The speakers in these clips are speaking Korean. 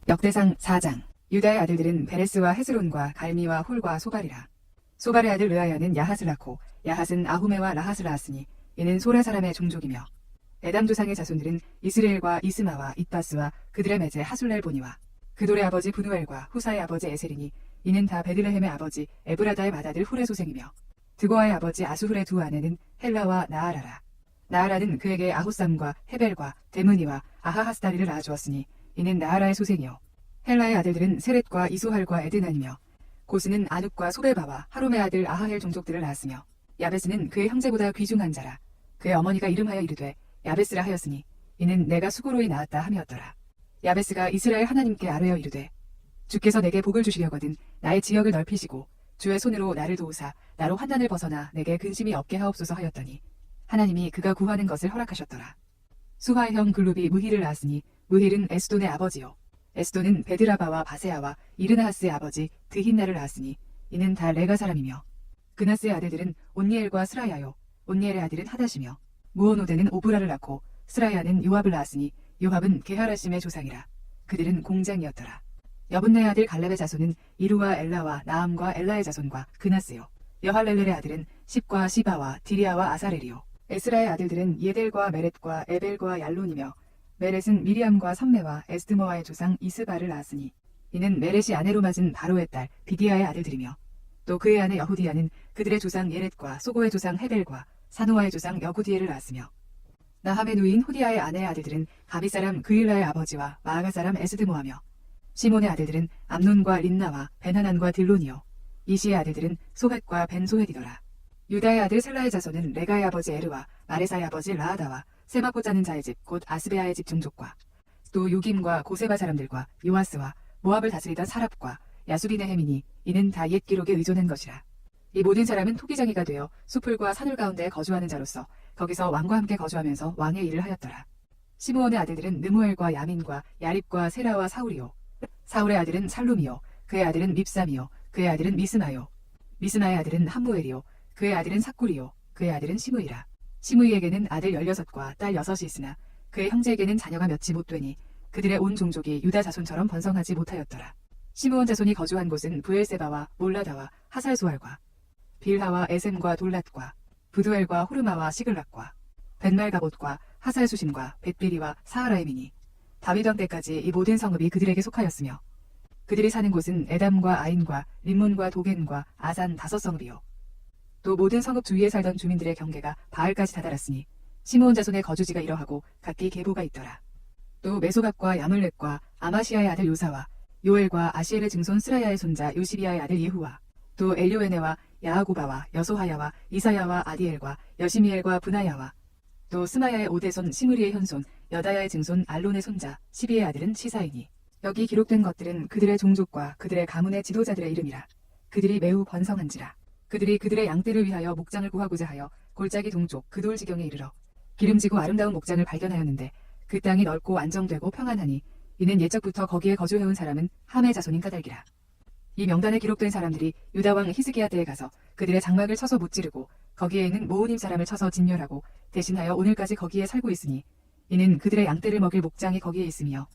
역대상 4장. 유다의 아들들은 베레스와 헤스론과 갈미와 홀과 소발이라. 소발의 아들 르아야는 야핫을 낳고 야핫은 아후메와 라핫을 낳았으니 이는 소라 사람의 종족이며 에담 조상의 자손들은 이스라엘과 이스마와 잇바스와 그들의 매제 하술렐보니와 그돌의 아버지 분우엘과 후사의 아버지 에셀이니 이는 다 베들레헴의 아버지 에브라다의 맏아들 훌의 소생이며 드고아의 아버지 아수훌의 두 아내는 헬라와 나아라라. 나아라는 그에게 아호삼과 헤벨과 데므니와 아하하스다리를 낳아주었으니 이는 나아라의 소생이요 헬라의 아들들은 세렛과 이소할과 에드난이며 고스는 아눕과 소베바와 하롬의 아들 아하헬 종족들을 낳았으며 야베스는 그의 형제보다 귀중한 자라. 그의 어머니가 이름하여 이르되 야베스라 하였으니 이는 내가 수고로이 낳았다 함이었더라. 야베스가 이스라엘 하나님께 아뢰어 이르되 주께서 내게 복을 주시려거든 나의 지역을 넓히시고 주의 손으로 나를 도우사 나로 환난을 벗어나 내게 근심이 없게 하옵소서 하였더니 하나님이 그가 구하는 것을 허락하셨더라. 수하의 형 글룹이 무힐을 낳았으니 무힐은 에스돈의 아버지요 에스돈은 베드라바와 바세아와 이르나하스의 아버지 드힌나를 낳았으니 이는 다 레가 사람이며 그나스의 아들들은 온니엘과 스라야요 온니엘의 아들은 하닷이며 무오노데는 오브라를 낳고 스라야는 요압을 낳았으니 요압은 게하라심의 조상이라. 그들은 공장이었더라. 여분네의 아들 갈렙의 자손은 이루와 엘라와 나암과 엘라의 자손과 그나스요 여할렐렐의 아들은 십과 시바와 디리아와 아사렐이요 에스라의 아들들은 예델과 메렛과 에벨과 얄론이며 메렛은 미리암과 삼메와 에스드모아의 조상 이스바를 낳았으니 이는 메렛이 아내로 맞은 바로의 딸 비디아의 아들들이며 또 그의 아내 여후디아는 그들의 조상 예렛과 소고의 조상 헤벨과 사노아의 조상 여구디엘을 낳았으며 나함의 누인 후디아의 아내의 아들들은 가비 사람 그일라의 아버지와 마아가 사람 에스드모아며 시몬의 아들들은 암논과 린나와 벤하난과 딜론이요 이시의 아들들은 소헷과 벤소헷이더라. 유다의 아들 셀라의 자손은 레가의 아버지 에르와 마레사의 아버지 라하다와 세마포 자는 자의 집 곧 아스베아의 집 종족과 또 요김과 고세바 사람들과 요아스와 모압을 다스리던 사랍과 야수빈의 해민이 이는 다 옛 기록에 의존한 것이라. 이 모든 사람은 토기장이가 되어 수풀과 산울 가운데 거주하는 자로서 거기서 왕과 함께 거주하면서 왕의 일을 하였더라. 시므온의 아들들은 느무엘과 야민과 야립과 세라와 사울이요 사울의 아들은 살룸이요 그의 아들은 밉삼이요 그의 아들은 미스마요 미스마의 아들은 함무엘이요 그의 아들은 삭굴이요 그의 아들은 시므이라. 시므이에게는 아들 16과 딸 6이 있으나 그의 형제에게는 자녀가 몇이 못되니 그들의 온 종족이 유다 자손처럼 번성하지 못하였더라. 시므온 자손이 거주한 곳은 부엘세바와 몰라다와 하살소알과 빌하와 에셈과 돌랏과 부두엘과 호르마와 시글락과 벤말가봇과 하살수심과 벳비리와 사하라임이니 다윗 왕 때까지 이 모든 성읍이 그들에게 속하였으며 그들이 사는 곳은 에담과 아인과 림몬과 도겐과 아산 5성읍이요 또 모든 성읍 주위에 살던 주민들의 경계가 바알까지 다다랐으니 시므온 자손의 거주지가 이러하고 각기 계보가 있더라. 또 메소갑과 야물렉과 아마시아의 아들 요사와 요엘과 아시엘의 증손 스라야의 손자 요시비아의 아들 예후와 또 엘요에네와 야하고바와 여소하야와 이사야와 아디엘과 여시미엘과 분하야와 또 스마야의 오대손 시므리의 현손 여다야의 증손 알론의 손자 시비의 아들은 시사이니 여기 기록된 것들은 그들의 종족과 그들의 가문의 지도자들의 이름이라. 그들이 매우 번성한지라. 그들이 그들의 양떼를 위하여 목장을 구하고자 하여 골짜기 동쪽 그돌 지경에 이르러 기름지고 아름다운 목장을 발견하였는데 그 땅이 넓고 안정되고 평안하니 이는 옛적부터 거기에 거주해온 사람은 함의 자손인 까닭이라. 이 명단에 기록된 사람들이 유다 왕 히스기야 때에 가서 그들의 장막을 쳐서 무찌르고 거기에 있는 모우님 사람을 쳐서 진멸하고 대신하여 오늘까지 거기에 살고 있으니 이는 그들의 양떼를 먹일 목장이 거기에 있으며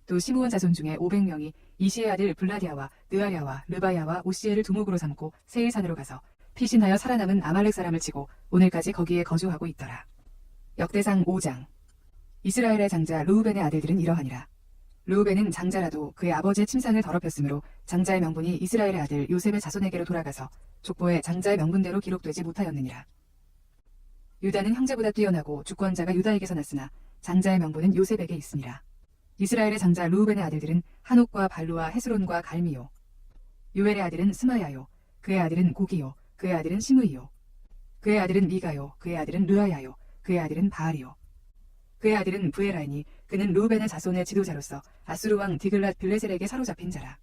또 시므온 자손 중에 500명이 이시의 아들 블라디아와 느아랴와 르바야와 오시엘을 두목으로 삼고 세일산으로 가서 피신하여 살아남은 아말렉 사람을 치고 오늘까지 거기에 거주하고 있더라. 역대상 5장. 이스라엘의 장자 르우벤의 아들들은 이러하니라. 르우벤은 장자라도 그의 아버지의 침상을 더럽혔으므로 장자의 명분이 이스라엘의 아들 요셉의 자손에게로 돌아가서 족보에 장자의 명분대로 기록되지 못하였느니라. 유다는 형제보다 뛰어나고 주권자가 유다에게서 났으나 장자의 명분은 요셉에게 있으니라. 이스라엘의 장자 르우벤의 아들들은 한옥과 발루와 헤스론과 갈미요 요엘의 아들은 스마야요 그의 아들은 고기요 그의 아들은 시므이요 그의 아들은 미가요 그의 아들은 르아야요 그의 아들은 바알이요 그의 아들은 부에라이니 그는 르우벤의 자손의 지도자로서 아수르 왕 디글랏 빌레셀에게 사로잡힌 자라.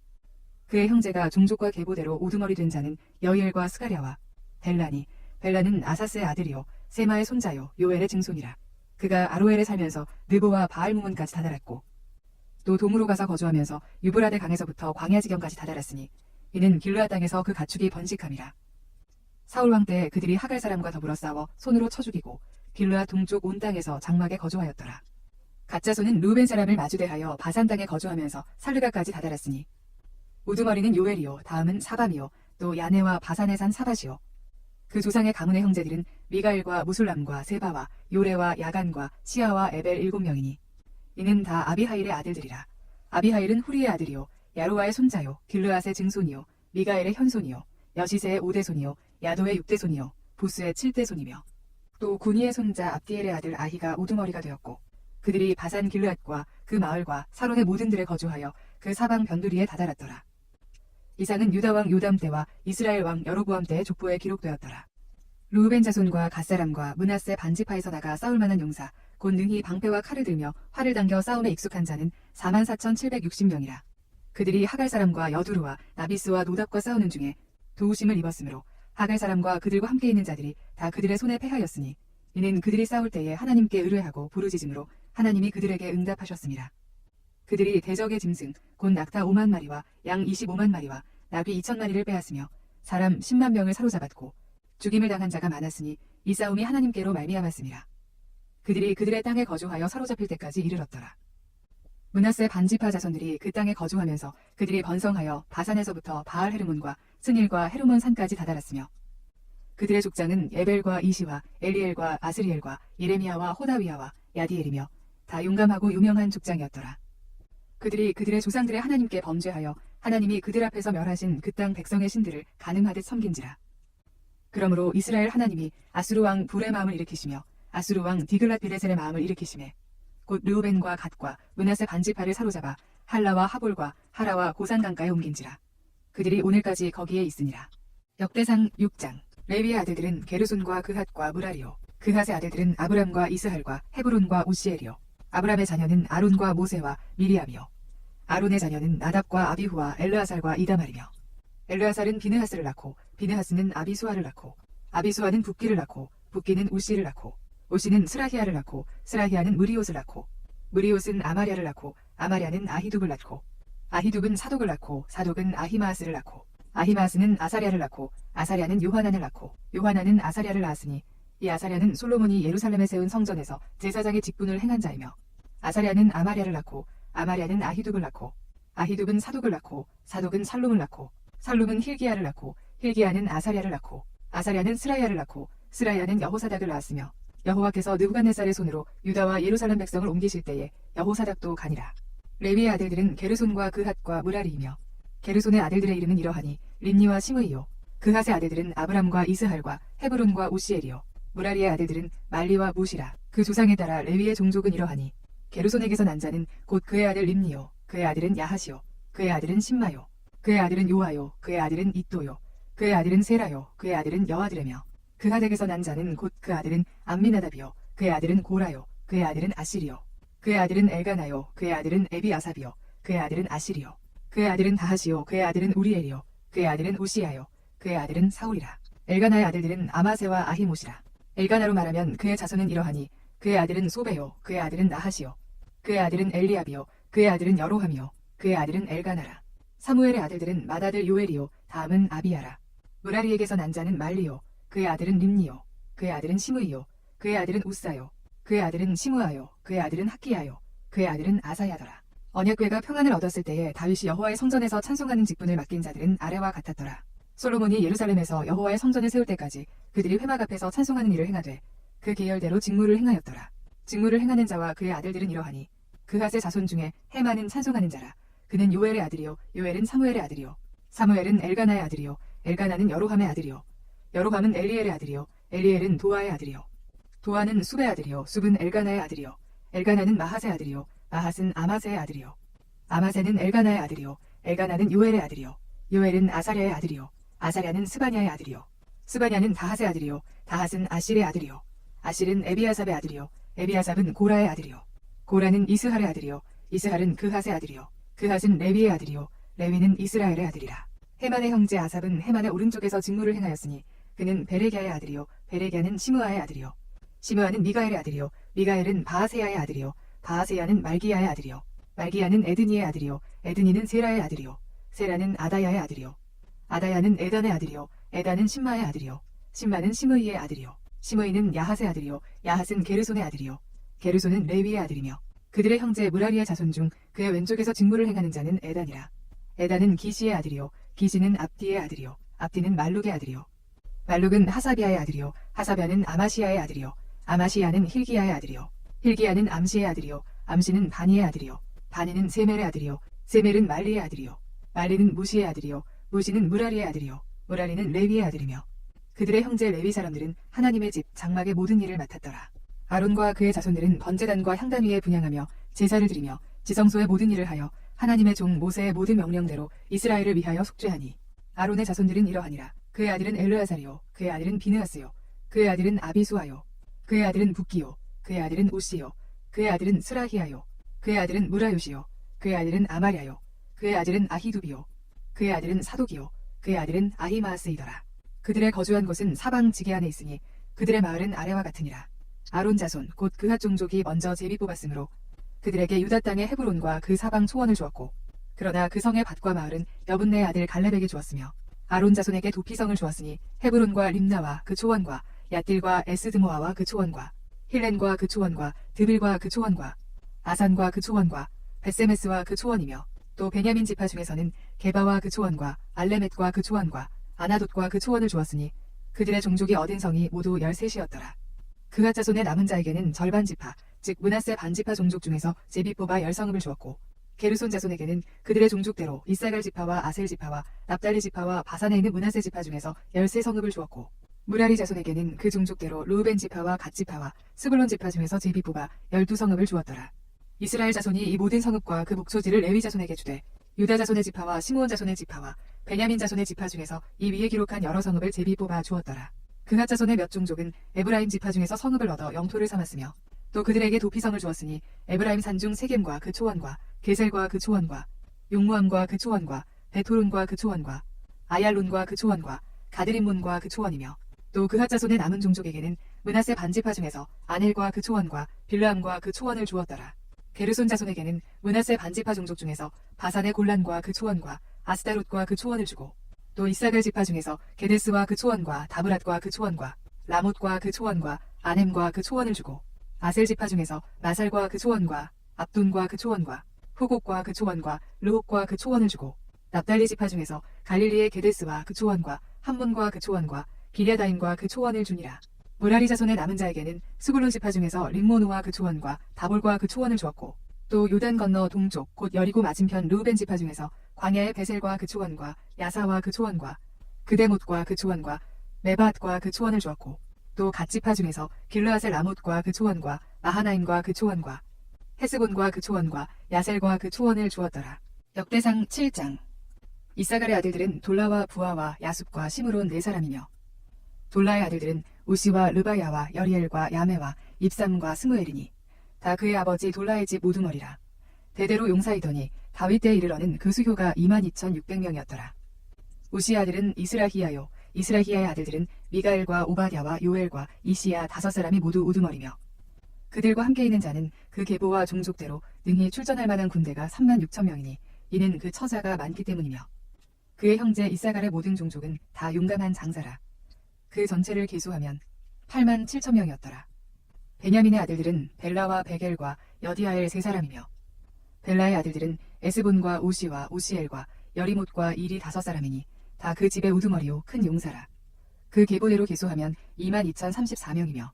그의 형제가 종족과 계보대로 우두머리 된 자는 여이엘과 스가랴와 벨라니 벨라는 아사스의 아들이요 세마의 손자요 요엘의 증손이라. 그가 아로엘에 살면서 느보와 바알무문까지 다다랐고 또 동으로 가서 거주하면서 유브라데 강에서부터 광야 지경까지 다다랐으니 이는 길르앗 땅에서 그 가축이 번식함이라. 사울 왕 때 그들이 하갈 사람과 더불어 싸워 손으로 쳐 죽이고 길르앗 동쪽 온 땅에서 장막에 거주하였더라. 갓자손은 루벤 사람을 마주대하여 바산 땅에 거주하면서 살르가까지 다다랐으니 우두머리는 요엘이요 다음은 사밤이요 또 야네와 바산에 산 사밧이요. 그 조상의 가문의 형제들은 미가엘과 무술람과 세바와 요레와 야간과 시아와 에벨 7명이니 이는 다 아비하일의 아들들이라. 아비하일은 후리의 아들이요 야로와의 손자요 길르앗의 증손이요 미가엘의 현손이요 여시세의 5대손이요 야도의 6대손이요 부스의 7대손이며 또 구니의 손자 압디엘의 아들 아히가 우두머리가 되었고 그들이 바산 길르앗과 그 마을과 사론의 모든 들에 거주하여 그 사방 변두리에 다다랐더라. 이상은 유다 왕 요담 때와 이스라엘 왕 여로보암 때의 족보에 기록되었더라. 루벤 자손과 갓사람과 므낫세 반지파에서 나가 싸울 만한 용사 곧 능히 방패와 칼을 들며 활을 당겨 싸움에 익숙한 자는 44,760명이라. 그들이 하갈 사람과 여두루와 나비스와 노답과 싸우는 중에 도우심을 입었으므로 하갈 사람과 그들과 함께 있는 자들이 다 그들의 손에 패하였으니 이는 그들이 싸울 때에 하나님께 의뢰하고 부르짖음으로 하나님이 그들에게 응답하셨습니다. 그들이 대적의 짐승 곧 낙타 5만 마리와 양 25만 마리와 나귀 2천 마리를 빼앗으며 사람 10만 명을 사로잡았고 죽임을 당한 자가 많았으니 이 싸움이 하나님께로 말미암았습니다. 그들이 그들의 땅에 거주하여 사로잡힐 때까지 이르렀더라. 므낫세 반지파 자손들이 그 땅에 거주하면서 그들이 번성하여 바산에서부터 바알 헤르몬과 스닐과 헤르몬 산까지 다다랐으며 그들의 족장은 에벨과 이시와 엘리엘과 아스리엘과 예레미야와 호다위야와 야디엘이며 다 용감하고 유명한 족장이었더라. 그들이 그들의 조상들의 하나님께 범죄하여 하나님이 그들 앞에서 멸하신 그 땅 백성의 신들을 가늠하듯 섬긴지라. 그러므로 이스라엘 하나님이 아수르 왕 불의 마음을 일으키시며 아수르 왕 디글랏 비레셀의 마음을 일으키시매 곧 르우벤과 갓과 므낫세 반지파를 사로잡아 할라와 하볼과 하라와 고산 강가에 옮긴지라. 그들이 오늘까지 거기에 있으니라. 역대상 6장. 레위의 아들들은 게르손과 그핫과 무라리요 그핫의 아들들은 아브람과 이스할과 헤브론과 우시엘이요 아브람의 자녀는 아론과 모세와 미리암이요 아론의 자녀는 나답과 아비후와 엘르아살과 이다말이며 엘르아살은 비느하스를 낳고 비느하스는 아비수아를 낳고 아비수아는 붓기를 낳고 붓기는 우시를 낳고 우시는 스라히아를 낳고 스라히아는 무리옷을 낳고 무리옷은 아마랴를 낳고 아마랴는 아히둡을 낳고 아히둡은 사독을 낳고 사독은 아히마아스를 낳고 아히마아스는 아사랴를 낳고 아사랴는 요하난을 낳고 요하난은 아사랴를 낳았으니 이 아사랴는 솔로몬이 예루살렘에 세운 성전에서 제사장의 직분을 행한 자이며 아사랴는 아마랴를 낳고 아마랴는 아히둡을 낳고 아히둡은 사독을 낳고 사독은 살룸을 낳고 살룸은 힐기야를 낳고 힐기야는 아사랴를 낳고 아사랴는 스라야를 낳고 스라야는 여호사닥을 낳았으며 여호와께서 느부갓네살의 손으로 유다와 예루살렘 백성을 옮기실 때에 여호사닥도 가니라. 레위의 아들들은 게르손과 그핫과 무라리이며 게르손의 아들들의 이름은 이러하니 림니와 시므이요 그핫의 아들들은 아브람과 이스할과 헤브론과 우시엘이요 무라리의 아들들은 말리와 무시라. 그 조상에 따라 레위의 종족은 이러하니 게르손에게서 난 자는 곧 그의 아들 림니요 그의 아들은 야하시요 그의 아들은 심마요 그의 아들은 요아요 그의 아들은 이또요 그의 아들은 세라요 그의 아들은 여아드레며 그핫에게서 난 자는 곧 그 아들은 암미나답이요 그의 아들은 고라요 그의 아들은 아시리요 그의 아들은 엘가나요 그의 아들은 에비아삽이요 그의 아들은 아시리요 그의 아들은 다하시요 그의 아들은 우리엘이요 그의 아들은 우시야요 그의 아들은 사울이라. 엘가나의 아들들은 아마세와 아히못이라. 엘가나로 말하면 그의 자손은 이러하니 그의 아들은 소베요 그의 아들은 나하시요 그의 아들은 엘리압이요 그의 아들은 여로함이요 그의 아들은 엘가나라. 사무엘의 아들들은 맏아들 요엘이요 다음은 아비야라. 무라리에게서 난 자는 말리요 그의 아들은 림니요 그의 아들은 시므이요 그의 아들은 우사요 그의 아들은 시므아요 그의 아들은 학기야요 그의 아들은 아사야더라. 언약궤가 평안을 얻었을 때에 다윗이 여호와의 성전에서 찬송하는 직분을 맡긴 자들은 아래와 같았더라. 솔로몬이 예루살렘에서 여호와의 성전을 세울 때까지 그들이 회막 앞에서 찬송하는 일을 행하되 그 계열대로 직무를 행하였더라. 직무를 행하는 자와 그의 아들들은 이러하니 그핫의 자손 중에 헤만은 찬송하는 자라. 그는 요엘의 아들이요 요엘은 사무엘의 아들이요 사무엘은 엘가나의 아들이요 엘가나는 여로함의 아들이요 여로함은 엘리엘의 아들이요 엘리엘은 도아의 아들이요 도아는 숲의 아들이요 숲은 엘가나의 아들이요 엘가나는 마핫의 아들이요 마핫은 아마세의 아들이요 아마세는 엘가나의 아들이요 엘가나는 요엘의 아들이요 요엘은 아사랴의 아들이요 아사랴는 스바냐의 아들이요 스바냐는 다핫의 아들이요 다핫은 아실의 아들이요 아실은 에비아삽의 아들이요 에비아삽은 고라의 아들이요 고라는 이스할의 아들이요 이스할은 그핫의 아들이요 그핫은 레위의 아들이요 레위는 이스라엘의 아들이라. 헤만의 형제 아삽은 헤만의 오른쪽에서 직무를 행하였으니 그는 베레기야의 아들이요 베레기야는 시므아의 아들이요 시므아는 미가엘의 아들이요 미가엘은 바하세야의 아들이요 바하세야는 말기야의 아들이요 말기야는 에드니의 아들이요 에드니는 세라의 아들이요 세라는 아다야의 아들이요 아다야는 에단의 아들이요 에단은 심마의 아들이요 심마는 시므이의 아들이요 시므이는 야핫의 아들이요 야핫은 게르손의 아들이요 게르손은 레위의 아들이며 그들의 형제 무라리의 자손 중 그의 왼쪽에서 직무를 행하는 자는 에단이라. 에단은 기시의 아들이요 기시는 압디의 아들이요 압디는 말룩의 아들이요 말룩은 하사비아의 아들이요 하사비아는 아마시아의 아들이요 아마시아는 힐기야의 아들이요 힐기야는 암시의 아들이요 암시는 바니의 아들이요 바니는 세멜의 아들이요 세멜은 말리의 아들이요 말리는 무시의 아들이요 무시는 무라리의 아들이요 무라리는 레위의 아들이며 그들의 형제 레위 사람들은 하나님의 집 장막의 모든 일을 맡았더라. 아론과 그의 자손들은 번제단과 향단 위에 분향하며 제사를 드리며 지성소의 모든 일을 하여 하나님의 종 모세의 모든 명령대로 이스라엘을 위하여 속죄하니 아론의 자손들은 이러하니라. 그의 아들은 엘르아살이요 그의 아들은 비느하스요 그의 아들은 아비수아요 그의 아들은 붓기요 그의 아들은 우시요 그의 아들은 스라히아요 그의 아들은 무라요시요 그의 아들은 아마랴요 그의 아들은 아히두비요 그의 아들은 사독이요 그의 아들은 아히마아스이더라. 그들의 거주한 곳은 사방 지게 안에 있으니 그들의 마을은 아래와 같으니라. 아론 자손 곧 그핫 종족이 먼저 제비 뽑았으므로 그들에게 유다 땅의 헤브론과 그 사방 초원을 주었고 그러나 그 성의 밭과 마을은 여분네의 아들 갈렙에게 주었으며 아론 자손에게 도피성을 주었으니 헤브론과 림나와 그 초원과 얏딜과 에스드모아와 그 초원과 힐렌과 그 초원과 드빌과 그 초원과 아산과 그 초원과 벳세메스와 그 초원이며 또 베냐민 지파 중에서는 게바와 그 초원과 알레멧과 그 초원과 아나돗과 그 초원을 주었으니 그들의 종족이 얻은 성이 모두 13이었더라. 그핫 자손의 남은 자에게는 절반 지파 즉 므낫세 반지파 종족 중에서 제비 뽑아 10성읍을 주었고 게르손 자손에게는 그들의 종족대로 이사갈 지파와 아셀 지파와 납달리 지파와 바산에 있는 므낫세 지파 중에서 13성읍을 주었고 무라리 자손에게는 그 종족대로 르우벤 지파와 갓 지파와 스불론 지파 중에서 제비 뽑아 12성읍을 주었더라. 이스라엘 자손이 이 모든 성읍과 그 목초지를 레위 자손에게 주되 유다 자손의 지파와 시므온 자손의 지파와 베냐민 자손의 지파 중에서 이 위에 기록한 여러 성읍을 제비 뽑아 주었더라. 그핫 자손의 몇 종족은 에브라임 지파 중에서 성읍을 얻어 영토를 삼았으며 또 그들에게 도피성을 주었으니 에브라임 산중 세겜과 그 초원과 게셀과 그 초원과 용무암과 그 초원과 베토론과 그 초원과 아얄론과 그 초원과 가드림몬과 그 초원이며 또 그핫 자손의 남은 종족에게는 므낫세 반지파 중에서 아넬과 그 초원과 빌르암과 그 초원을 주었더라. 게르손 자손에게는 므낫세 반지파 종족 중에서 바산의 골란과 그 초원과 아스다롯과 그 초원을 주고 또 이사갈 지파 중에서 게데스와 그 초원과 다브랏과 그 초원과 라못과 그 초원과 아넴과 그 초원을 주고 아셀 지파 중에서 마살과 그 초원과 압돈과 그 초원과 후곡과 그 초원과 르홉과 그 초원을 주고 납달리 지파 중에서 갈릴리의 게데스와 그 초원과 함몬과 그 초원과 기랴다임과 그 초원을 주니라. 무라리 자손의 남은 자에게는 스불론 지파 중에서 림모노와 그 초원과 다볼과 그 초원을 주었고 또 요단 건너 동쪽 곧 여리고 맞은편 르우벤 지파 중에서 광야의 베셀과 그 초원과 야사와 그 초원과 그데못과 그 초원과 메바앗과 그 초원을 주었고 또 갓 지파 중에서 길르아셀 라못과 그 초원과 마하나임과 그 초원과 헤스본과 그 초원과 야셀과 그 초원을 주었더라. 역대상 7장. 이사갈의 아들들은 돌라와 부하와 야숲과 시므론 4사람이며 돌라의 아들들은 우시와 르바야와 여리엘과 야메와 입삼과 스무엘이니 다 그의 아버지 돌라의 집 모두머리라. 대대로 용사이더니 다윗 때에 이르러는 그 수효가 22,600명이었더라. 우시의 아들은 이스라히야요 이스라히야의 아들들은 미가엘과 오바댜와 요엘과 이시야 5사람이 모두 우두머리며 그들과 함께 있는 자는 그 계보와 종족대로 능히 출전할 만한 군대가 36,000명이니 이는 그 처자가 많기 때문이며 그의 형제 이사갈의 모든 종족은 다 용감한 장사라. 그 전체를 계수하면 87,000명이었더라. 베냐민의 아들들은 벨라와 베겔과 여디아엘 3사람이며 벨라의 아들들은 에스본과 오시와 오시엘과 여리못과 일이 5사람이니 다 그 집의 우두머리요 큰 용사라. 그 계보대로 계수하면 22,034명이며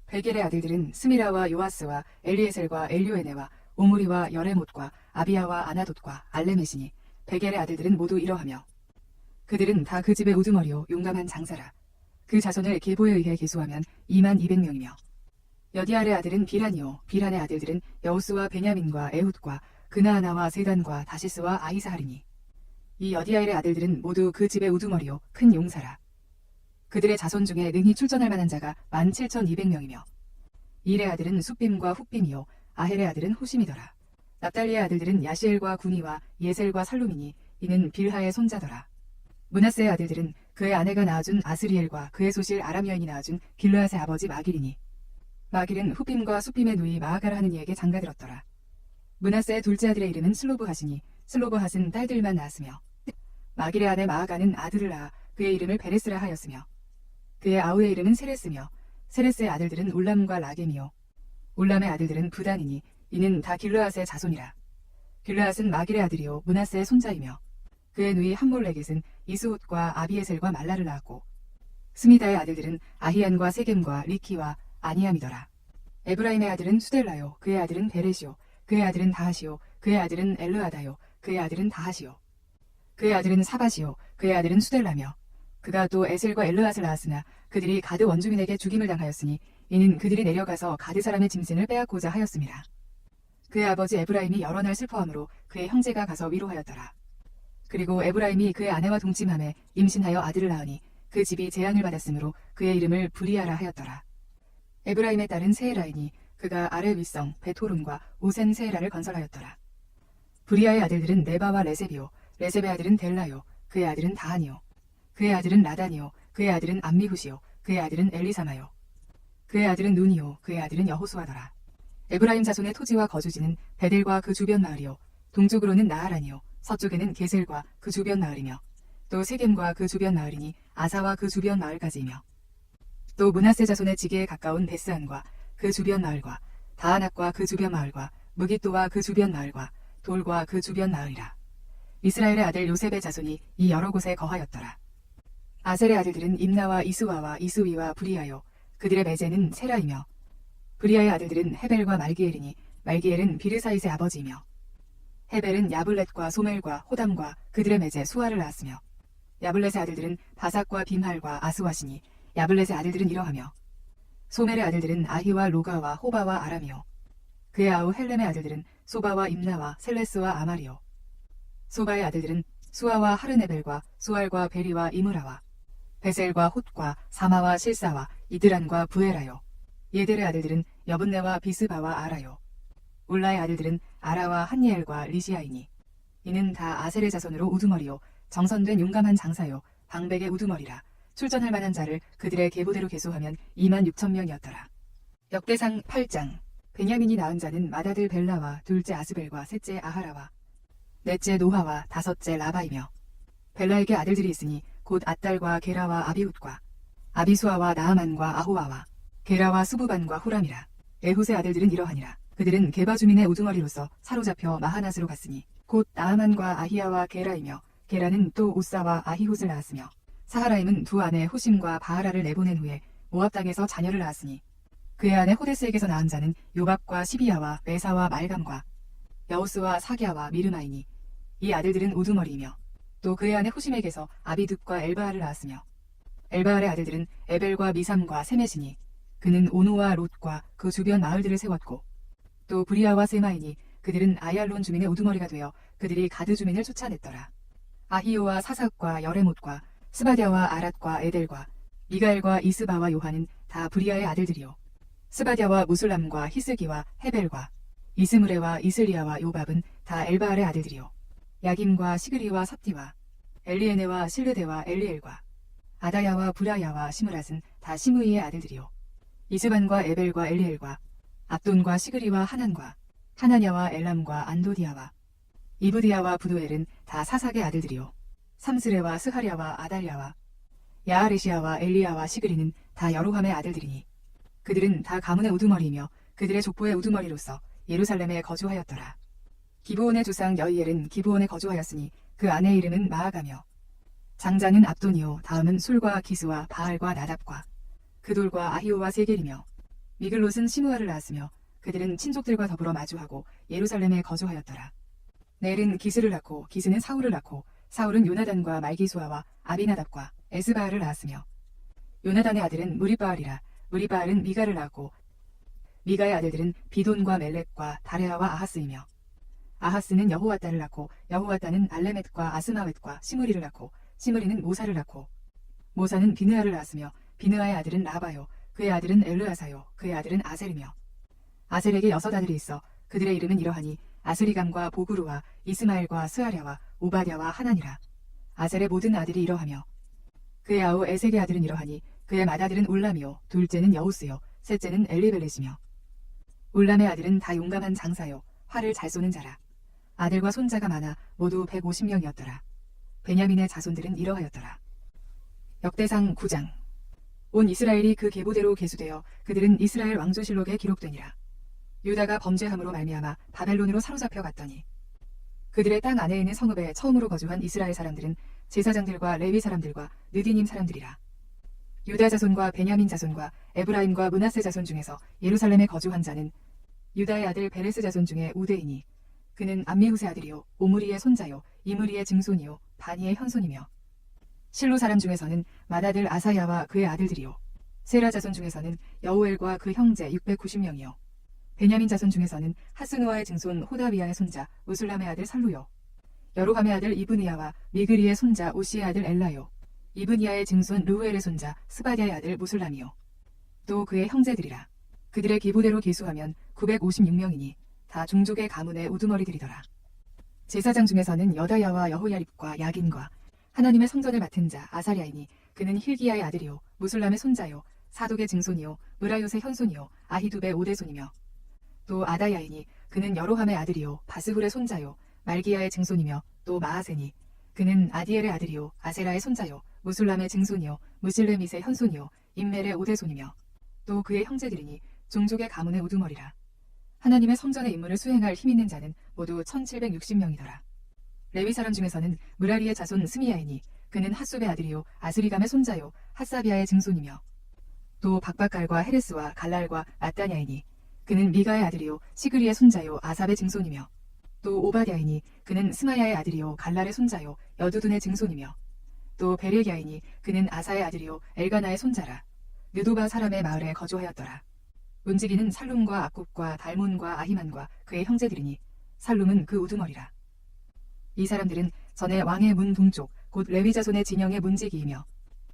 베겔의 아들들은 스미라와 요아스와 엘리에셀과 엘류에네와 오므리와 여레못과 아비야와 아나돗과 알레메시니 베겔의 아들들은 모두 이러하며 그들은 다 그 집의 우두머리요 용감한 장사라. 그 자손을 계보에 의해 계수하면 22,000명이며 여디알의 아들은 비란이요 비란의 아들들은 여우스와 베냐민과 에훗과 그나아나와 세단과 다시스와 아이사하리니 이 여디알의 아들들은 모두 그 집의 우두머리요 큰 용사라. 그들의 자손 중에 능히 출전할 만한 자가 17,200명이며 일의 아들은 숫빔과 훗빔이요 아헬의 아들은 후심이더라. 납달리의 아들들은 야시엘과 구니와 예셀과 살루미니 이는 빌하의 손자더라. 므낫세의 아들들은 그의 아내가 낳아준 아스리엘과 그의 소실 아람 여인이 낳아준 길르앗의 아버지 마길이니 마길은 훗빔과 숫빔의 누이 마아가라 하는 이에게 장가들었더라. 므낫세의 둘째 아들의 이름은 슬로브핫이니 슬로브핫은 딸들만 낳았으며 마길의 아내 마아가는 아들을 낳아 그의 이름을 베레스라 하였으며 그의 아우의 이름은 세레스며 세레스의 아들들은 울람과 라겜이요 울람의 아들들은 부단이니 이는 다 길르앗의 자손이라. 길르앗은 마길의 아들이요 므낫세의 손자이며 그의 누이 함몰레겟은 이스옷과 아비에셀과 말라를 낳았고 스미다의 아들들은 아히안과 세겜과 리키와 아니암이더라. 에브라임의 아들은 수델라요 그의 아들은 베레시요 그의 아들은 다하시요 그의 아들은 엘르아다요 그의 아들은 다하시요 그의 아들은 사바시요 그의 아들은 수델라며 그가 또 에셀과 엘르앗을 낳았으나 그들이 가드 원주민에게 죽임을 당하였으니 이는 그들이 내려가서 가드 사람의 짐승을 빼앗고자 하였습니다. 그의 아버지 에브라임이 여러 날 슬퍼함으로 그의 형제가 가서 위로하였더라. 그리고 에브라임이 그의 아내와 동침함에 임신하여 아들을 낳으니 그 집이 재앙을 받았으므로 그의 이름을 브리아라 하였더라. 에브라임의 딸은 세에라이니 그가 아레 윗성 베토론과 오센 세에라를 건설하였더라. 브리아의 아들들은 네바와 레셉이요 레셉의 아들은 델라요 그의 아들은 다하니요 그의 아들은 라다니요 그의 아들은 암미후시요 그의 아들은 엘리사마요 그의 아들은 눈이요 그의 아들은 여호수아더라. 에브라임 자손의 토지와 거주지는 베델과 그 주변 마을이요 동쪽으로는 나하란이요 서쪽에는 게셀과 그 주변 마을이며 또 세겜과 그 주변 마을이니 아사와 그 주변 마을까지이며 또 므낫세 자손의 지게에 가까운 베스안과 그 주변 마을과 다하낙과 그 주변 마을과 무깃도와 그 주변 마을과 돌과 그 주변 마을이라. 이스라엘의 아들 요셉의 자손이 이 여러 곳에 거하였더라. 아셀의 아들들은 임나와 이스와와 이스위와 브리아요 그들의 매제는 세라이며 브리아의 아들들은 헤벨과 말기엘이니 말기엘은 비르사잇의 아버지이며 헤벨은 야블렛과 소멜과 호담과 그들의 매제 수아를 낳았으며 야블렛의 아들들은 바삭과 빔할과 아스와시니 야블렛의 아들들은 이러하며 소멜의 아들들은 아히와 로가와 호바와 아람이요 그의 아우 헬렘의 아들들은 소바와 임나와 셀레스와 아마리요 소바의 아들들은 수아와 하르네벨과 수알과 베리와 이므라와 베셀과 홑과 사마와 실사와 이드란과 부에라요 예델의 아들들은 여분네와 비스바와 아라요 울라의 아들들은 아라와 한니엘과 리시아이니 이는 다 아셀의 자손으로 우두머리요 정선된 용감한 장사요 방백의 우두머리라. 출전할 만한 자를 그들의 계보대로 계수하면 26,000명이었더라. 역대상 8장. 베냐민이 낳은 자는 맏아들 벨라와 둘째 아스벨과 셋째 아하라와 넷째 노하와 다섯째 라바이며 벨라에게 아들들이 있으니 곧 앗달과 게라와 아비훗과 아비수아와 나아만과 아호아와 게라와 수부반과 후람이라. 에훗의 아들들은 이러하니라. 그들은 게바 주민의 우두머리로서 사로잡혀 마하낫으로 갔으니 곧 나아만과 아히야와 게라이며 게라는 또 우사와 아히훗을 낳았으며 사하라임은 두 아내 호심과 바하라를 내보낸 후에 모압 땅에서 자녀를 낳았으니 그의 아내 호데스에게서 낳은 자는 요밥과 시비야와 메사와 말감과 여우스와 사갸와 미르마이니 이 아들들은 우두머리이며 또 그의 아내 호심에게서 아비둡과 엘바알을 낳았으며 엘바알의 아들들은 에벨과 미삼과 세메시니 그는 오노와 롯과 그 주변 마을들을 세웠고 또 브리아와 세마이니 그들은 아얄론 주민의 우두머리가 되어 그들이 가드 주민을 쫓아냈더라. 아히오와 사삭과 여레못과 스바디아와 아랏과 에델과 미가엘과 이스바와 요한은 다 브리아의 아들들이요 스바디아와 무술람과 히스기와 헤벨과 이스므레와 이슬리아와 요밥은 다 엘바알의 아들들이요 야김과 시그리와 삽디와 엘리에네와 실르데와 엘리엘과 아다야와 브라야와 시므랏은 다 시므이의 아들들이요 이스반과 에벨과 엘리엘과 압돈과 시그리와 하난과 하나냐와 엘람과 안도디아와 이브디아와 부두엘은 다 사삭의 아들들이요 삼스레와 스하랴와 아달랴와 야아레시아와 엘리야와 시그리는 다 여로함의 아들들이니 그들은 다 가문의 우두머리이며 그들의 족보의 우두머리로서 예루살렘에 거주하였더라. 기브온의 조상 여이엘은 기브온에 거주하였으니 그 아내의 이름은 마아가며 장자는 압돈이요 다음은 술과 기스와 바알과 나답과 그돌과 아히오와 세겔이며 미글롯은 시므아를 낳았으며 그들은 친족들과 더불어 마주하고 예루살렘에 거주하였더라. 넬은 기스를 낳고 기스는 사울을 낳고 사울은 요나단과 말기수아와 아비나답과 에스바알을 낳았으며 요나단의 아들은 무리바알이라. 무리바알은 미가를 낳았고 미가의 아들들은 비돈과 멜렉과 다레아와 아하스이며 아하스는 여호와따를 낳고 여호와따는 알레멧과 아스마웻과 시므리를 낳고 시므리는 모사를 낳고 모사는 비느아를 낳았으며 비느아의 아들은 라바요 그의 아들은 엘르아사요 그의 아들은 아셀이며 아셀에게 6 아들이 있어 그들의 이름은 이러하니 아스리감과 보그루와 이스마엘과 스아랴와 오바댜와 하나니라. 아셀의 모든 아들이 이러하며 그의 아우 에색의 아들은 이러하니 그의 맏아들은 울람이요 둘째는 여우스요 셋째는 엘리벨렛이며 울람의 아들은 다 용감한 장사요 활을 잘 쏘는 자라. 아들과 손자가 많아 모두 150명이었더라. 베냐민의 자손들은 이러하였더라. 역대상 9장. 온 이스라엘이 그 계보대로 계수되어 그들은 이스라엘 왕조실록에 기록되니라. 유다가 범죄함으로 말미암아 바벨론으로 사로잡혀 갔더니 그들의 땅 안에 있는 성읍에 처음으로 거주한 이스라엘 사람들은 제사장들과 레위 사람들과 느디님 사람들이라. 유다 자손과 베냐민 자손과 에브라임과 므낫세 자손 중에서 예루살렘에 거주한 자는 유다의 아들 베레스 자손 중에 우대이니 그는 암미후세 아들이요 오므리의 손자요 이므리의 증손이요 바니의 현손이며 실로 사람 중에서는 맏아들 아사야와 그의 아들들이요 세라 자손 중에서는 여우엘과 그 형제 690명이요 베냐민 자손 중에서는 하스누아의 증손 호다비야의 손자 우슬람의 아들 살루요 여로함의 아들 이브니야와 미그리의 손자 오시의 아들 엘라요 이브니야의 증손 르우엘의 손자 스바디아의 아들 무슬람이요 또 그의 형제들이라. 그들의 기부대로 계수하면 956명이니 다 종족의 가문의 우두머리들이더라. 제사장 중에서는 여다야와 여호야립과 야긴과 하나님의 성전을 맡은 자 아사랴이니 그는 힐기야의 아들이요 무슬람의 손자요 사독의 증손이요 으라요의 현손이요 아히두베의 오대손이며 또 아다야이니 그는 여로함의 아들이요 바스훌의 손자요 말기야의 증손이며 또 마하세니 그는 아디엘의 아들이요 아세라의 손자요 무술람의 증손이요 무실레밋의 현손이요 임멜의 오대손이며 또 그의 형제들이니 종족의 가문의 우두머리라. 하나님의 성전의 임무를 수행할 힘 있는 자는 모두 1760명이더라. 레위 사람 중에서는 무라리의 자손 스미야이니 그는 핫숲의 아들이요 아스리감의 손자요 핫사비아의 증손이며 또 박박갈과 헤레스와 갈랄과 마따냐이니 그는 미가의 아들이요 시그리의 손자요 아삽의 증손이며 또 오바댜이니 그는 스마야의 아들이요 갈랄의 손자요 여두둔의 증손이며 또 베레기야이니 그는 아사의 아들이요 엘가나의 손자라. 느도바 사람의 마을에 거주하였더라. 문지기는 살룸과 악굽과 달몬과 아히만과 그의 형제들이니 살룸은 그 우두머리라. 이 사람들은 전에 왕의 문 동쪽 곧 레위 자손의 진영의 문지기이며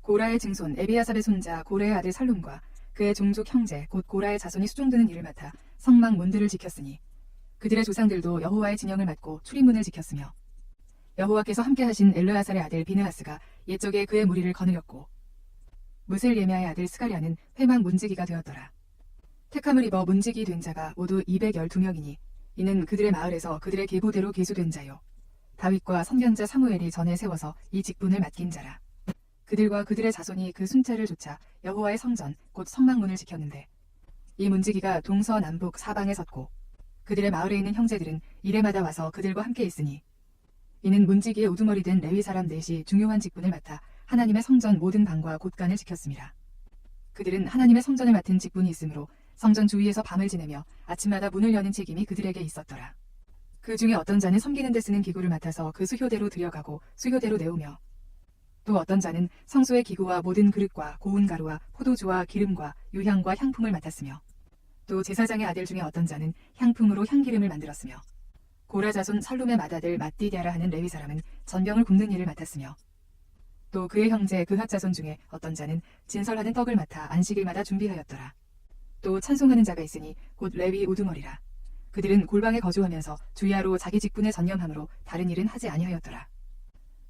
고라의 증손 에비아삽의 손자 고레의 아들 살룸과 그의 종족 형제 곧 고라의 자손이 수종드는 일을 맡아 성막 문들을 지켰으니 그들의 조상들도 여호와의 진영을 맡고 출입문을 지켰으며 여호와께서 함께하신 엘르아살의 아들 비느하스가 옛적에 그의 무리를 거느렸고 무셀 예미아의 아들 스가랴는 회막 문지기가 되었더라. 택함을 입어 문지기 된 자가 모두 212명이니 이는 그들의 마을에서 그들의 계보대로 계수된 자요 다윗과 선견자 사무엘이 전에 세워서 이 직분을 맡긴 자라. 그들과 그들의 자손이 그 순찰을 좇아 여호와의 성전 곧 성막문을 지켰는데 이 문지기가 동서남북 사방에 섰고 그들의 마을에 있는 형제들은 이레마다 와서 그들과 함께 있으니 이는 문지기의 우두머리 된 레위 사람 넷이 중요한 직분을 맡아 하나님의 성전 모든 방과 곳간을 지켰습니다. 그들은 하나님의 성전을 맡은 직분이 있으므로 성전 주위에서 밤을 지내며 아침마다 문을 여는 책임이 그들에게 있었더라. 그 중에 어떤 자는 섬기는 데 쓰는 기구를 맡아서 그 수효대로 들여가고 수효대로 내오며 또 어떤 자는 성소의 기구와 모든 그릇과 고운 가루와 포도주와 기름과 유향과 향품을 맡았으며 또 제사장의 아들 중에 어떤 자는 향품으로 향기름을 만들었으며 고라 자손 살룸의 맏아들 mat디디아라 하는 레위 사람은 전병을 굽는 일을 맡았으며 또 그의 형제 그핫 자손 중에 어떤 자는 진설하는 떡을 맡아 안식일마다 준비하였더라. 또 찬송하는 자가 있으니 곧 레위 우두머리라. 그들은 골방에 거주하면서 주야로 자기 직분에 전념함으로 다른 일은 하지 아니하였더라.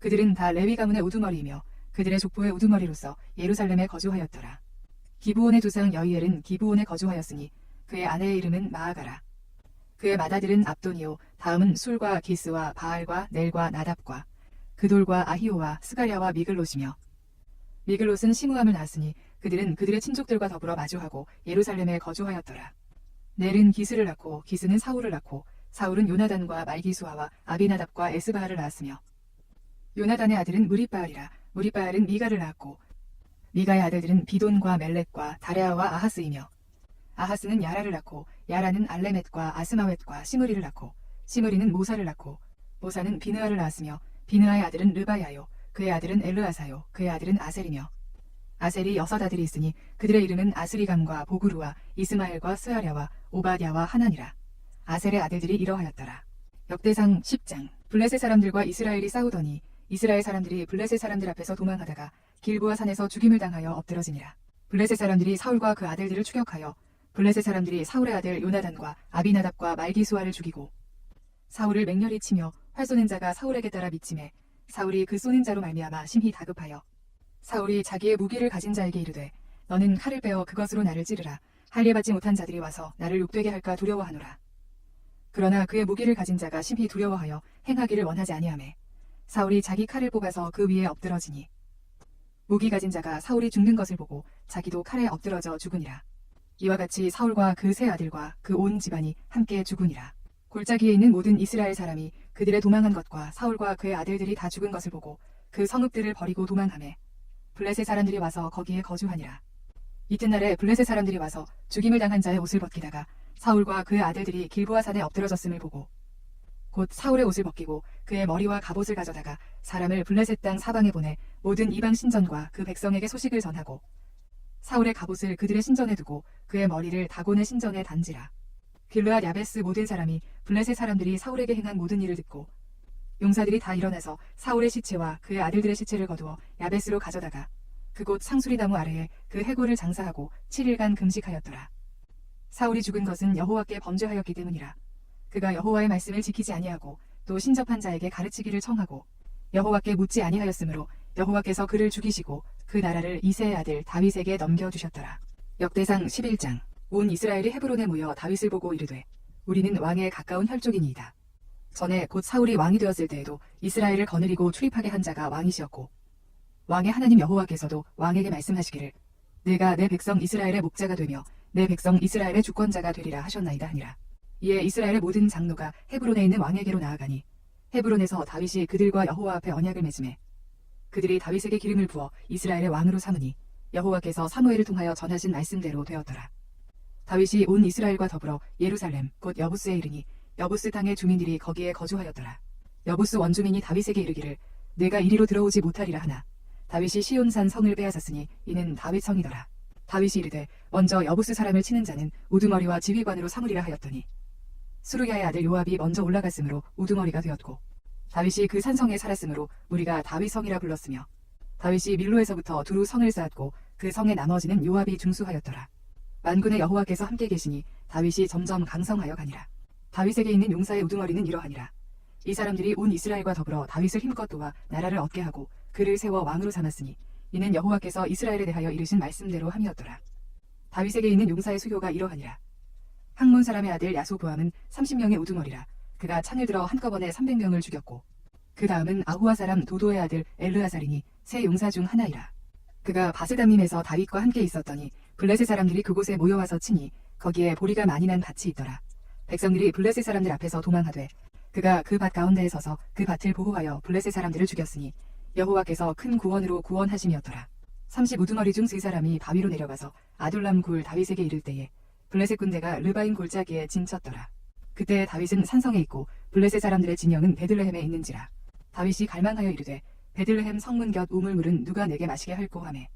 그들은 다 레위 가문의 우두머리이며 그들의 족보의 우두머리로서 예루살렘에 거주하였더라. 기브온의 조상 여이엘은 기브온에 거주하였으니 그의 아내의 이름은 마아가라. 그의 맏아들은 압돈이요 다음은 술과 기스와 바알과 넬과 나답과 그돌과 아히오와 스가랴와 미글롯이며 미글롯은 시므함을 낳았으니 그들은 그들의 친족들과 더불어 마주하고 예루살렘에 거주하였더라. 넬은 기스를 낳고 기스는 사울을 낳고 사울은 요나단과 말기수아와 아비나답과 에스바알을 낳았으며 요나단의 아들은 무리바알이라. 무리바알은 미가를 낳았고 미가의 아들들은 비돈과 멜렉과 다레아와 아하스이며 아하스는 야라를 낳고 야라는 알레멧과 아스마웻과 시므리를 낳고 시므리는 모사를 낳고 모사는 비느아를 낳았으며 비느아의 아들은 르바야요 그의 아들은 엘르아사요 그의 아들은 아셀이며 아셀이 6 아들이 있으니 그들의 이름은 아스리감과 보그루와 이스마엘과 스아랴와 오바댜와 하나니라. 아셀의 아들들이 이러하였더라. 역대상 10장. 블레셋 사람들과 이스라엘이 싸우더니 이스라엘 사람들이 블레셋 사람들 앞에서 도망하다가 길보아 산에서 죽임을 당하여 엎드러지니라. 블레셋 사람들이 사울과 그 아들들을 추격하여 블레셋 사람들이 사울의 아들 요나단과 아비나답과 말기수아를 죽이고 사울을 맹렬히 치며 활 쏘는 자가 사울에게 따라 미치매 사울이 그 쏘는 자로 말미암아 심히 다급하여 사울이 자기의 무기를 가진 자에게 이르되 너는 칼을 빼어 그것으로 나를 찌르라. 할례받지 못한 자들이 와서 나를 욕되게 할까 두려워하노라. 그러나 그의 무기를 가진 자가 심히 두려워하여 행하기를 원하지 아니하매 사울이 자기 칼을 뽑아서 그 위에 엎드러지니 무기 가진 자가 사울이 죽는 것을 보고 자기도 칼에 엎드러져 죽으니라. 이와 같이 사울과 그 세 아들과 그 온 집안이 함께 죽으니라. 골짜기에 있는 모든 이스라엘 사람이 그들의 도망한 것과 사울과 그의 아들들이 다 죽은 것을 보고 그 성읍들을 버리고 도망하매 블레셋 사람들이 와서 거기에 거주하니라. 이튿날에 블레셋 사람들이 와서 죽임을 당한 자의 옷을 벗기다가 사울과 그의 아들들이 길보아 산에 엎드러졌음을 보고 곧 사울의 옷을 벗기고 그의 머리와 갑옷을 가져다가 사람을 블레셋 땅 사방에 보내 모든 이방 신전과 그 백성에게 소식을 전하고 사울의 갑옷을 그들의 신전에 두고 그의 머리를 다곤의 신전에 단지라. 길르앗 야베스 모든 사람이 블레셋 사람들이 사울에게 행한 모든 일을 듣고 용사들이 다 일어나서 사울의 시체와 그의 아들들의 시체를 거두어 야베스로 가져다가 그곳 상수리 나무 아래에 그 해골을 장사하고 7일간 금식하였더라. 사울이 죽은 것은 여호와께 범죄하였기 때문이라. 그가 여호와의 말씀을 지키지 아니하고 또 신접한 자에게 가르치기를 청하고 여호와께 묻지 아니하였으므로 여호와께서 그를 죽이시고 그 나라를 이새의 아들 다윗에게 넘겨주셨더라. 역대상 11장. 온 이스라엘이 헤브론에 모여 다윗을 보고 이르되 우리는 왕에 가까운 혈족이니이다. 전에 곧 사울이 왕이 되었을 때에도 이스라엘을 거느리고 출입하게 한 자가 왕이시었고 왕의 하나님 여호와께서도 왕에게 말씀하시기를 내가 내 백성 이스라엘의 목자가 되며 내 백성 이스라엘의 주권자가 되리라 하셨나이다 하니라. 이에 이스라엘의 모든 장로가 헤브론에 있는 왕에게로 나아가니 헤브론에서 다윗이 그들과 여호와 앞에 언약을 맺음에 그들이 다윗에게 기름을 부어 이스라엘의 왕으로 삼으니 여호와께서 사무엘을 통하여 전하신 말씀대로 되었더라. 다윗이 온 이스라엘과 더불어 예루살렘 곧 여부스에 이르니 여부스 땅의 주민들이 거기에 거주하였더라. 여부스 원주민이 다윗에게 이르기를 내가 이리로 들어오지 못하리라 하나 다윗이 시온산 성을 빼앗았으니 이는 다윗 성이더라. 다윗이 이르되 먼저 여부스 사람을 치는 자는 우두머리와 지휘관으로 삼으리라 하였더니 수루야의 아들 요압이 먼저 올라갔으므로 우두머리가 되었고 다윗이 그 산성에 살았으므로 무리가 다윗성이라 불렀으며 다윗이 밀로에서부터 두루 성을 쌓았고 그 성의 나머지는 요압이 중수하였더라. 만군의 여호와께서 함께 계시니 다윗이 점점 강성하여 가니라. 다윗에게 있는 용사의 우두머리는 이러하니라. 이 사람들이 온 이스라엘과 더불어 다윗을 힘껏 도와 나라를 얻게 하고 그를 세워 왕으로 삼았으니 이는 여호와께서 이스라엘에 대하여 이르신 말씀대로 함이었더라. 다윗에게 있는 용사의 수효가 이러하니라. 학몬 사람의 아들 야소보암은 30명의 우두머리라. 그가 창을 들어 한꺼번에 300명을 죽였고 그 다음은 아후아 사람 도도의 아들 엘르아살이니 세 용사 중 하나이라. 그가 바스다밈에서 다윗과 함께 있었더니 블레셋 사람들이 그곳에 모여와서 치니 거기에 보리가 많이 난 밭이 있더라. 백성들이 블레셋 사람들 앞에서 도망하되 그가 그 밭 가운데에 서서 그 밭을 보호하여 블레셋 사람들을 죽였으니 여호와께서 큰 구원으로 구원하심이었더라. 30 우두머리 중 세 사람이 바위로 내려가서 아둘람 굴 다윗에게 이를 때에 블레셋 군대가 르바임 골짜기에 진쳤더라. 그때 다윗은 산성에 있고 블레셋 사람들의 진영은 베들레헴에 있는지라. 다윗이 갈망하여 이르되 베들레헴 성문 곁 우물물은 누가 내게 마시게 할꼬 하매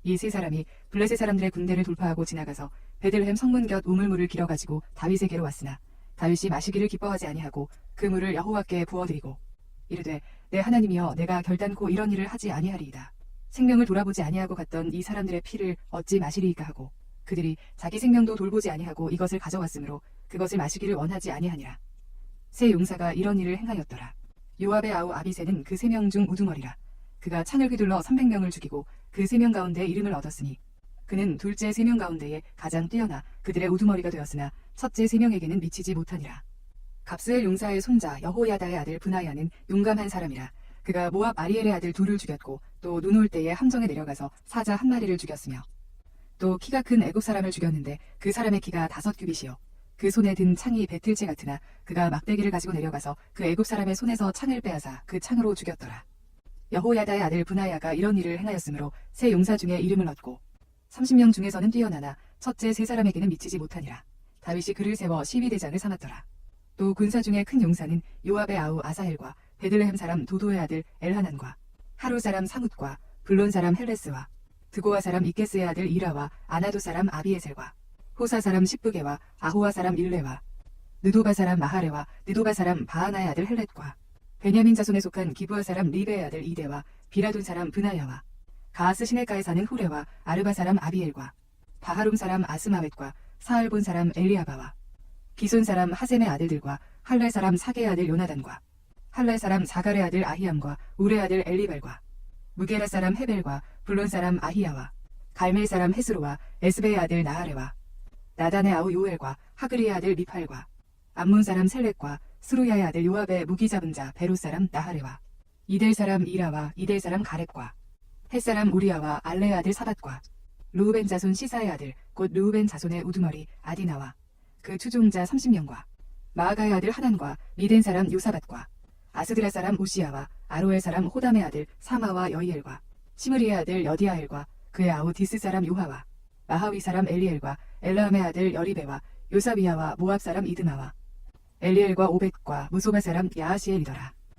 이 세 사람이 블레셋 사람들의 군대를 돌파하고 지나가서 베들레헴 성문 곁 우물물을 길어가지고 다윗에게로 왔으나 다윗이 마시기를 기뻐하지 아니하고 그 물을 여호와께 부어드리고 이르되 내 하나님이여 내가 결단코 이런 일을 하지 아니하리이다. 생명을 돌아보지 아니하고 갔던 이 사람들의 피를 어찌 마시리이까 하고 그들이 자기 생명도 돌보지 아니하고 이것을 가져왔으므로 그것을 마시기를 원하지 아니하니라. 세 용사가 이런 일을 행하였더라. 요압의 아우 아비새는 그 3명 중 우두머리라. 그가 창을 휘둘러 300명을 죽이고 그 3명 가운데 이름을 얻었으니 그는 둘째 3명 가운데에 가장 뛰어나 그들의 우두머리가 되었으나 첫째 3명에게는 미치지 못하니라. 갑스엘 용사의 손자 여호야다의 아들 브나야는 용감한 사람이라. 그가 모압 아리엘의 아들 둘을 죽였고 또 눈 올 때에 함정에 내려가서 사자 1마리를 죽였으며 또 키가 큰 애굽 사람을 죽였는데 그 사람의 키가 5규빗이요 그 손에 든 창이 배틀채 같으나 그가 막대기를 가지고 내려가서 그 애굽 사람의 손에서 창을 빼앗아 그 창으로 죽였더라. 여호야다의 아들 브나야가 이런 일을 행하였으므로 세 용사 중에 이름을 얻고 30명 중에서는 뛰어나나 첫째 3사람에게는 미치지 못하니라. 다윗이 그를 세워 시위대장을 삼았더라. 또 군사 중에 큰 용사는 요압의 아우 아사헬과 베들레헴 사람 도도의 아들 엘하난과 하루 사람 사뭇과 블론 사람 헬레스와 드고아 사람 이케스의 아들 이라와 아나도 사람 아비에셀과 호사 사람 십부게와 아호아 사람 일레와 느도바 사람 마하레와 느도바 사람 바하나의 아들 헬렛과 베냐민 자손에 속한 기브아 사람 리베의 아들 이데와 비라돈 사람 브나야와 가하스 시내가에 사는 후레와 아르바 사람 아비엘과 바하룸 사람 아스마웻과 사알본 사람 엘리아바와 기손 사람 하셈의 아들들과 할랄 사람 사게의 아들 요나단과 할랄 사람 사갈의 아들 아히암과 우레 아들 엘리발과 무게라 사람 헤벨과 블론 사람 아히야와 갈멜 사람 헤스로와 에스베의 아들 나하레와 나단의 아우 요엘과 하그리의 아들 미팔과 암몬 사람 셀렉과 스루야의 아들 요압의 무기 잡은 자 베로 사람 나하레와 이델 사람 이라와 이델 사람 가렙과 헷 사람 우리아와 알레의 아들 사밧과 르우벤 자손 시사의 아들 곧 르우벤 자손의 우두머리 아디나와 그 추종자 30명과 마아가의 아들 하난과 미덴 사람 요사밧과 아스드라 사람 우시야와 아로엘 사람 호담의 아들 사마와 여이엘과 시므리의 아들 여디아엘과 그의 아우 디스 사람 요하와 마하위 사람 엘리엘과 엘라함의 아들 여리베와 요사비야와 모압 사람 이드마와 엘리엘과 오벳과 무소바 사람 야하시엘이더라.